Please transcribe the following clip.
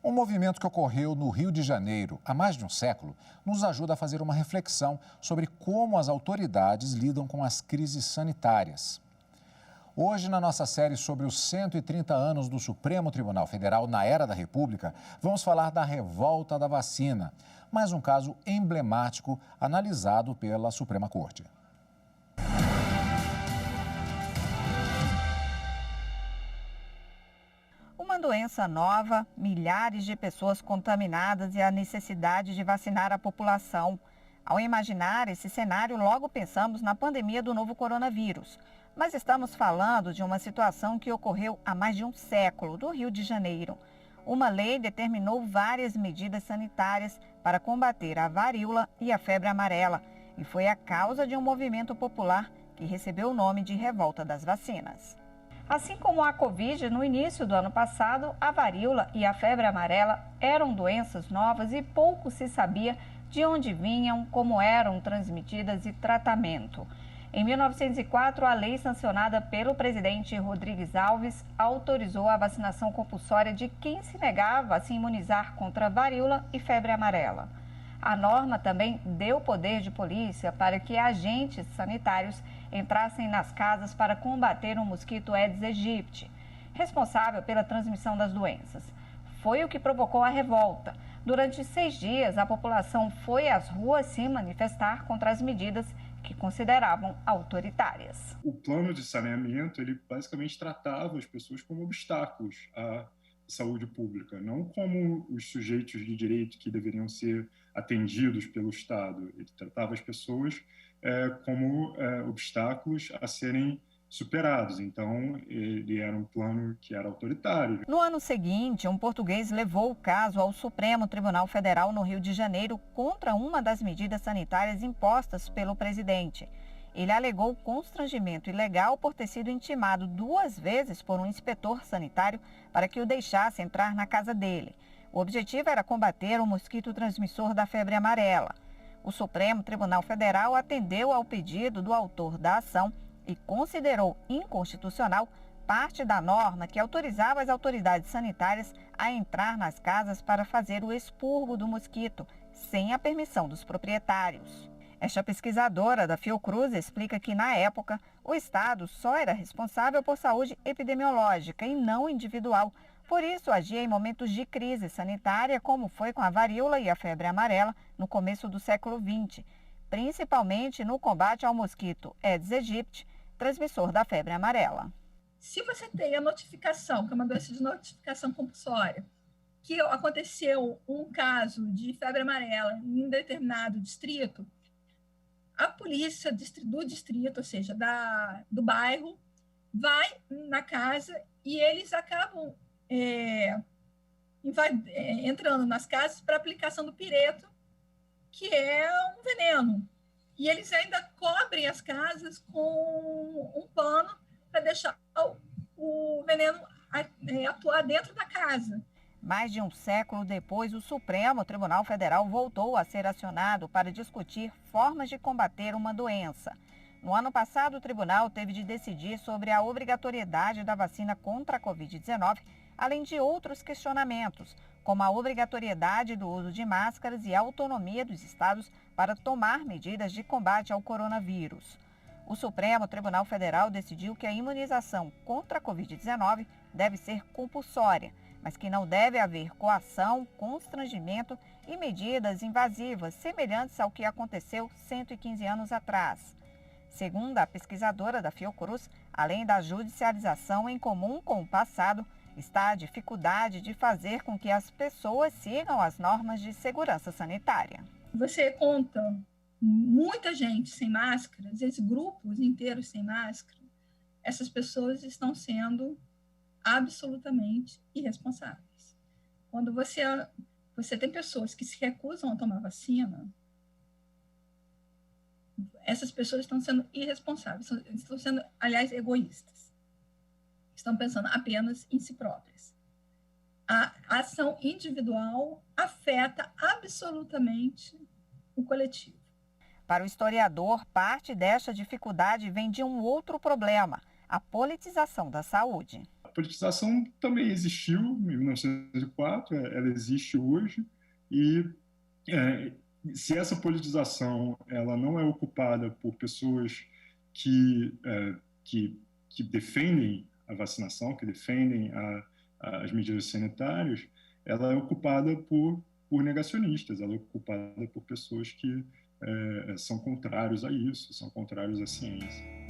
Um movimento que ocorreu no Rio de Janeiro há mais de um século nos ajuda a fazer uma reflexão sobre como as autoridades lidam com as crises sanitárias. Hoje, na nossa série sobre os 130 anos do Supremo Tribunal Federal na Era da República, vamos falar da revolta da vacina, mais um caso emblemático analisado pela Suprema Corte. Uma doença nova, milhares de pessoas contaminadas e a necessidade de vacinar a população. Ao imaginar esse cenário, logo pensamos na pandemia do novo coronavírus. Mas estamos falando de uma situação que ocorreu há mais de um século, no Rio de Janeiro. Uma lei determinou várias medidas sanitárias para combater a varíola e a febre amarela. E foi a causa de um movimento popular que recebeu o nome de Revolta das Vacinas. Assim como a Covid, no início do ano passado, a varíola e a febre amarela eram doenças novas e pouco se sabia de onde vinham, como eram transmitidas e tratamento. Em 1904, a lei sancionada pelo presidente Rodrigues Alves autorizou a vacinação compulsória de quem se negava a se imunizar contra varíola e febre amarela. A norma também deu poder de polícia para que agentes sanitários entrassem nas casas para combater o mosquito Aedes aegypti, responsável pela transmissão das doenças. Foi o que provocou a revolta. Durante 6 dias, a população foi às ruas se manifestar contra as medidas que consideravam autoritárias. O plano de saneamento, ele basicamente tratava as pessoas como obstáculos à saúde pública, não como os sujeitos de direito que deveriam ser atendidos pelo Estado. Ele tratava as pessoas como obstáculos a serem superados. Então, ele era um plano que era autoritário. No ano seguinte, um português levou o caso ao Supremo Tribunal Federal no Rio de Janeiro contra uma das medidas sanitárias impostas pelo presidente. Ele alegou constrangimento ilegal por ter sido intimado 2 vezes por um inspetor sanitário para que o deixasse entrar na casa dele. O objetivo era combater o mosquito transmissor da febre amarela. O Supremo Tribunal Federal atendeu ao pedido do autor da ação e considerou inconstitucional parte da norma que autorizava as autoridades sanitárias a entrar nas casas para fazer o expurgo do mosquito, sem a permissão dos proprietários. Esta pesquisadora da Fiocruz explica que, na época, o Estado só era responsável por saúde epidemiológica e não individual. Por isso, agia em momentos de crise sanitária, como foi com a varíola e a febre amarela no começo do século XX, principalmente no combate ao mosquito Aedes aegypti, transmissor da febre amarela. Se você tem a notificação, que é uma doença de notificação compulsória, que aconteceu um caso de febre amarela em determinado distrito, a polícia do distrito, ou seja, do bairro, vai na casa e eles acabam entrando nas casas para aplicação do pireto, que é um veneno. E eles ainda cobrem as casas com um pano para deixar o veneno atuar dentro da casa. Mais de um século depois, o Supremo Tribunal Federal voltou a ser acionado para discutir formas de combater uma doença. No ano passado, o tribunal teve de decidir sobre a obrigatoriedade da vacina contra a Covid-19, além de outros questionamentos, como a obrigatoriedade do uso de máscaras e a autonomia dos estados para tomar medidas de combate ao coronavírus. O Supremo Tribunal Federal decidiu que a imunização contra a Covid-19 deve ser compulsória, mas que não deve haver coação, constrangimento e medidas invasivas semelhantes ao que aconteceu 115 anos atrás. Segundo a pesquisadora da Fiocruz, além da judicialização em comum com o passado, está a dificuldade de fazer com que as pessoas sigam as normas de segurança sanitária. Você conta muita gente sem máscara, às vezes grupos inteiros sem máscara, essas pessoas estão sendo absolutamente irresponsáveis. Quando você tem pessoas que se recusam a tomar vacina, essas pessoas estão sendo irresponsáveis, estão sendo, aliás, egoístas. Estão pensando apenas em si próprias. A ação individual afeta absolutamente o coletivo. Para o historiador, parte desta dificuldade vem de um outro problema, a politização da saúde. politização também existiu em 1904, ela existe hoje, e se essa politização ela não é ocupada por pessoas que defendem a vacinação, que defendem as medidas sanitárias, ela é ocupada por negacionistas, ela é ocupada por pessoas que são contrários a isso, são contrários à ciência.